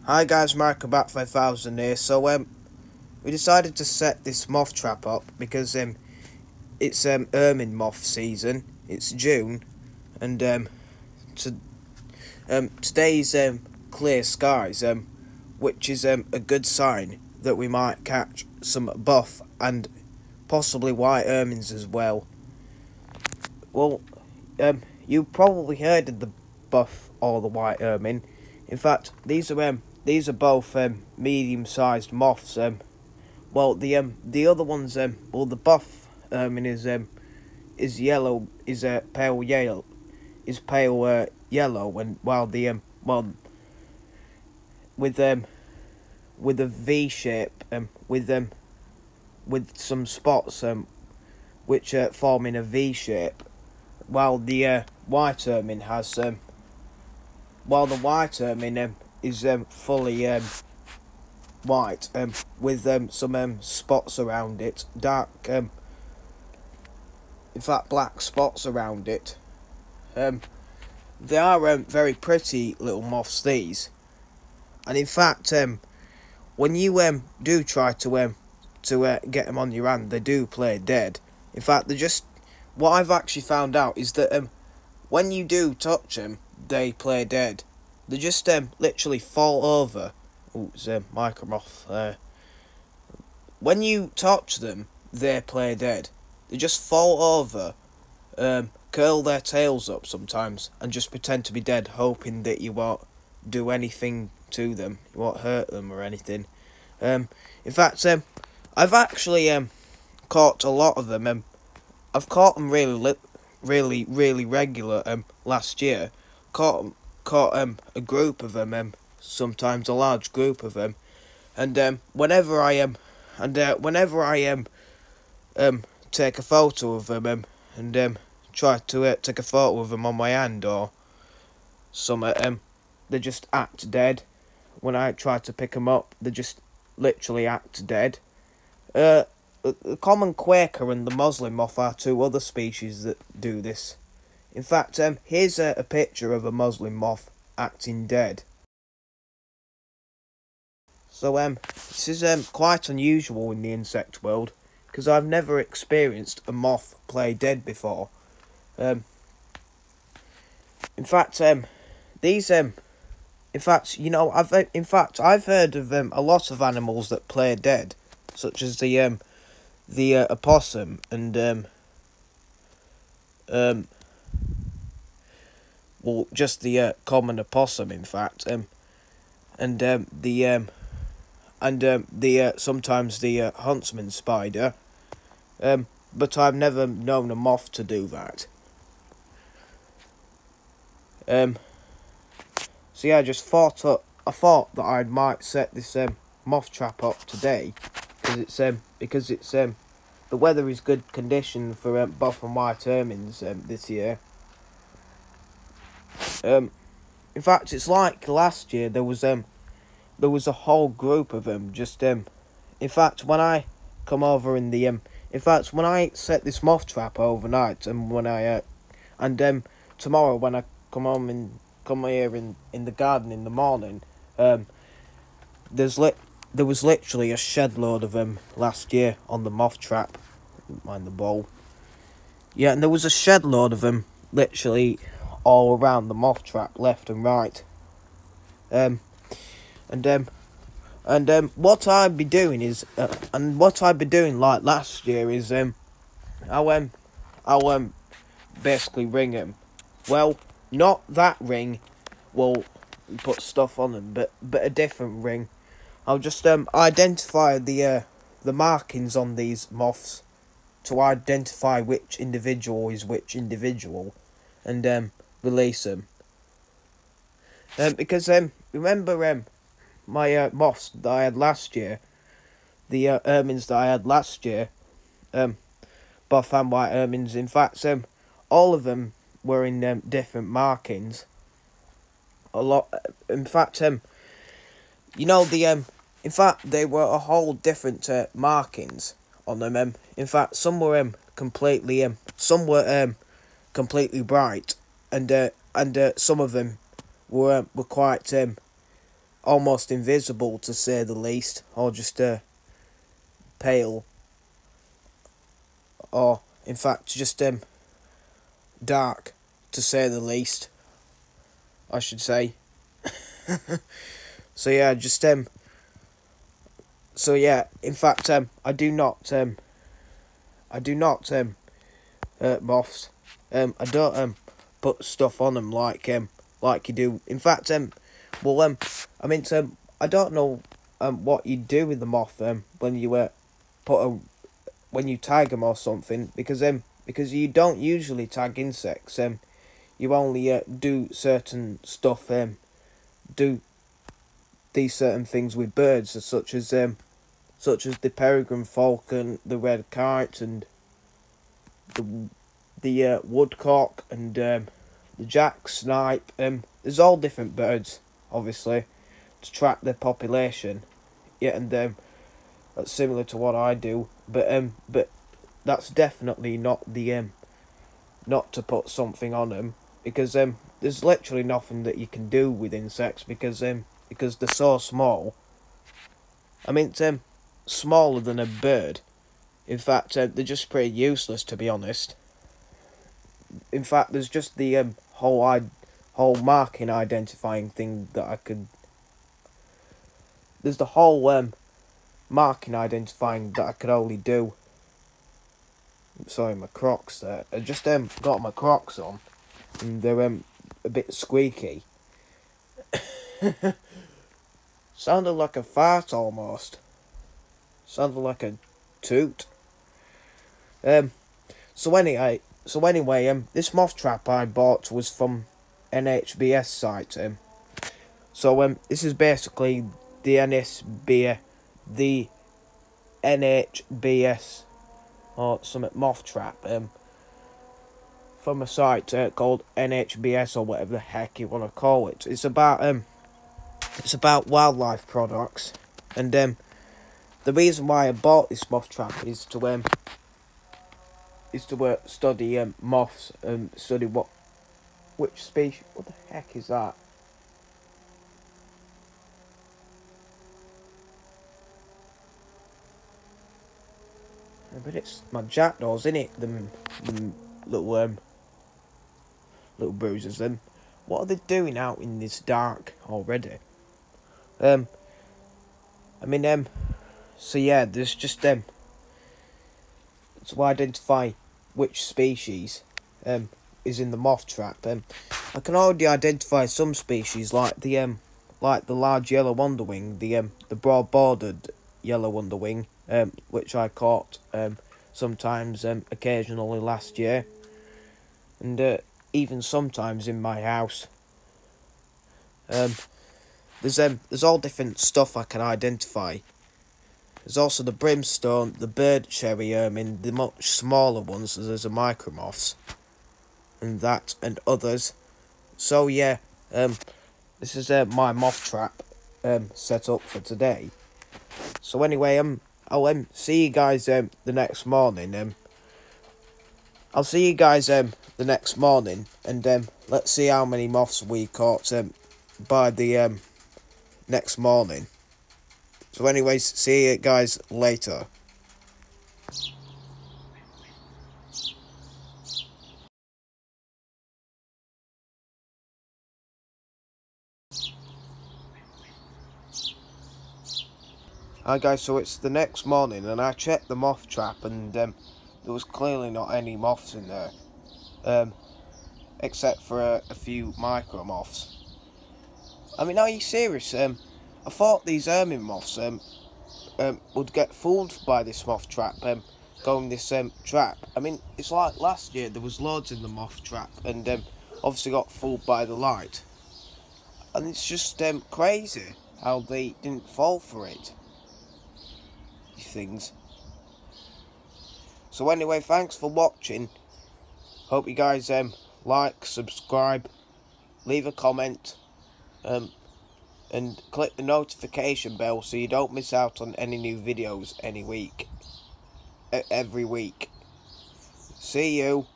Hi guys, Mark about 5000 here. We decided to set this moth trap up because it's ermine moth season. It's June, and today's clear skies, which is a good sign that we might catch some buff and possibly white ermines as well. Well, you probably heard of the buff or the white ermine. In fact, these are both medium-sized moths. Well, the other ones, well, the buff ermine is yellow, is pale yellow, yellow, and while the with a V shape, with some spots which form in a V shape, while the white ermine has is fully white, with some spots around it, dark, in fact black spots around it. They are very pretty little moths, these, and in fact when you do try to get them on your hand, they do play dead. In fact, what I've actually found out is that when you do touch them, they play dead. They just literally fall over. Oh, it's Moth. When you touch them, they play dead. They just fall over, curl their tails up sometimes, and just pretend to be dead, hoping that you won't do anything to them, you won't hurt them or anything. In fact, I've actually caught a lot of them. I've caught them really regular last year. Caught a group of them, sometimes a large group of them, and whenever I take a photo of them and try to take a photo of them on my hand or something, they just act dead. When I try to pick them up, they just literally act dead. The common Quaker and the Muslim moth are two other species that do this. In fact, here's a picture of a Muslim moth acting dead. So this is quite unusual in the insect world, because I've never experienced a moth play dead before. In fact, I've heard of a lot of animals that play dead, such as the opossum and well, just the common opossum, in fact, and sometimes the huntsman spider, but I've never known a moth to do that. So yeah, I thought that I might set this moth trap up today, because it's the weather is good condition for buff and white ermines this year. In fact, it's like last year. There was a whole group of them. Just in fact, when I come over in the when I set this moth trap overnight, and when I tomorrow when I come home and come here in the garden in the morning, there was literally a shed load of them last year on the moth trap. Mind the bowl. Yeah, and there was a shed load of them literally all around the moth trap, left and right. What I'd be doing is, like last year is, I'll basically ring them. Well, not that ring. Well, put stuff on them, but a different ring. I'll just identify the markings on these moths to identify which individual is which individual, and release them. Because remember my moths that I had last year, the ermines that I had last year, buff and white ermines. In fact, all of them were in different markings. In fact, in fact, they were a whole different markings on them. In fact, some were completely bright, and some of them were quite almost invisible to say the least, or just pale, or in fact just dark to say the least, I should say. So yeah, just so yeah, in fact I do not hurt moths. I don't put stuff on them like you do. In fact I mean I don't know what you do with the moth when you when you tag them or something, because you don't usually tag insects. You only do certain stuff, do these certain things with birds, such as the peregrine falcon, the red kite, and the woodcock, and the jack snipe. There's all different birds, obviously, to track their population. Yeah, and that's similar to what I do, but that's definitely not the not to put something on them, because there's literally nothing that you can do with insects, because they're so small. I mean, it's smaller than a bird. In fact, they're just pretty useless, to be honest. In fact, there's just the whole marking identifying thing that I could. There's the whole marking identifying that I could only do. Sorry, my Crocs there. I just got my Crocs on, and they're a bit squeaky. Sounded like a fart almost. Sounded like a toot. So anyway, this moth trap I bought was from NHBS site. So this is basically the NHBS or some moth trap from a site called NHBS, or whatever the heck you want to call it. It's about wildlife products, and the reason why I bought this moth trap is to study moths and study which species. What the heck is that? But it's my jackdaws, isn't it? Them little bruisers. What are they doing out in this dark already? I mean so yeah, there's just to identify which species is in the moth trap. I can already identify some species, like the large yellow underwing, the broad-bordered yellow underwing, which I caught sometimes occasionally last year, and even sometimes in my house. There's all different stuff I can identify. There's also the brimstone, the bird cherry ermine, the much smaller ones. There's the micro moths, and that, and others. So yeah, this is my moth trap set up for today. So anyway, I'll see you guys the next morning. I'll see you guys the next morning, and let's see how many moths we caught by the next morning. So anyways, see you guys later. Hi guys, so it's the next morning, and I checked the moth trap, and there was clearly not any moths in there, except for a few micro moths. I mean, are you serious? I thought these ermine moths would get fooled by this moth trap, going this trap. I mean, it's like last year, there was loads in the moth trap, and obviously got fooled by the light. And it's just crazy how they didn't fall for it. Things. So anyway, thanks for watching. Hope you guys like, subscribe, leave a comment, and click the notification bell so you don't miss out on any new videos every week. See you.